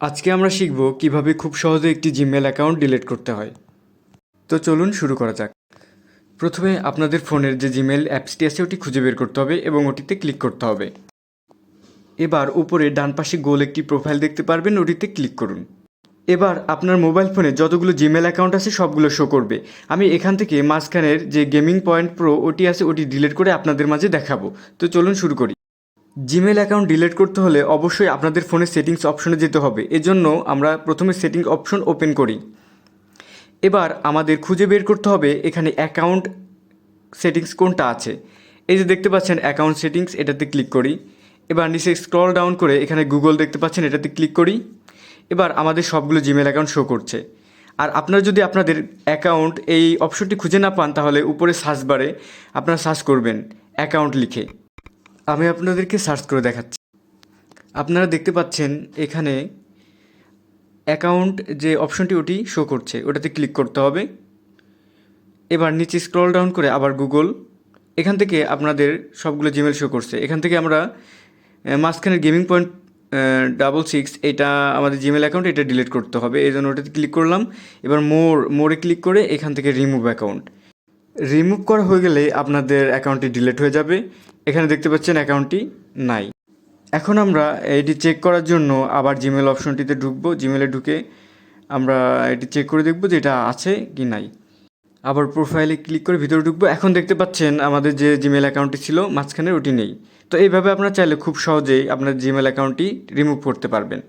আজকে আমরা শিখব কিভাবে খুব সহজে একটি জিমেল অ্যাকাউন্ট ডিলিট করতে হয়। তো চলুন শুরু করা যাক। প্রথমে আপনাদের ফোনের যে জিমেল অ্যাপসটি আছে ওটি খুঁজে বের করতে হবে এবং ওটিতে ক্লিক করতে হবে। এবার উপরে ডান পাশে গোল একটি প্রোফাইল দেখতে পারবেন, ওটিতে ক্লিক করুন। এবার আপনার মোবাইল ফোনে যতগুলো জিমেল অ্যাকাউন্ট আছে সবগুলো শো করবে। আমি এখান থেকে মাঝখানের যে গেমিং পয়েন্ট প্রো ওটি আছে ওটি ডিলিট করে আপনাদের মাঝে দেখাবো। তো চলুন শুরু করি। জিমেল অ্যাকাউন্ট ডিলিট করতে হলে অবশ্যই আপনাদের ফোনের সেটিংস অপশনে যেতে হবে। এজন্য আমরা প্রথমে সেটিংস অপশন ওপেন করি। এবার আমাদের খুঁজে বের করতে হবে এখানে অ্যাকাউন্ট সেটিংস কোনটা আছে। এই যে দেখতে পাচ্ছেন অ্যাকাউন্ট সেটিংস, এটাতে ক্লিক করি। এবার নিচে স্ক্রল ডাউন করে এখানে গুগল দেখতে পাচ্ছেন, এটাতে ক্লিক করি। এবার আমাদের সবগুলো জিমেল অ্যাকাউন্ট শো করছে। আর আপনারা যদি আপনাদের অ্যাকাউন্ট এই অপশনটি খুঁজে না পান তাহলে উপরে সার্চ বারে আপনারা সার্চ করবেন অ্যাকাউন্ট লিখে। আমি আপনাদেরকে সার্চ করে দেখাচ্ছি। আপনারা দেখতে পাচ্ছেন এখানে অ্যাকাউন্ট যে অপশনটি ওটি শো করছে, ওটাতে ক্লিক করতে হবে। এবার নিচে স্ক্রল ডাউন করে আবার গুগল, এখান থেকে আপনাদের সবগুলো জিমেল শো করছে। এখান থেকে আমরা মাঝখানের গেমিং পয়েন্ট 66 এটা আমাদের জিমেল অ্যাকাউন্ট, এটা ডিলিট করতে হবে, এই জন্য ওটাতে ক্লিক করলাম। এবার মোরে ক্লিক করে এখান থেকে রিমুভ অ্যাকাউন্ট, রিমুভ করা হয়ে গেলে আপনাদের অ্যাকাউন্টটি ডিলিট হয়ে যাবে। এখানে দেখতে পাচ্ছেন অ্যাকাউন্টটি নাই। এখন আমরা এটি চেক করার জন্য আবার জিমেল অপশনটিতে ঢুকবো। জিমেলে ঢুকে আমরা এটি চেক করে দেখব যে এটা আছে কি নাই। আবার প্রোফাইলে ক্লিক করে ভিতরে ঢুকবো। এখন দেখতে পাচ্ছেন আমাদের যে জিমেল অ্যাকাউন্টটি ছিল মাঝখানে ওটি নেই। তো এইভাবে আপনারা চাইলে খুব সহজেই আপনার জিমেল অ্যাকাউন্টটি রিমুভ করতে পারবেন।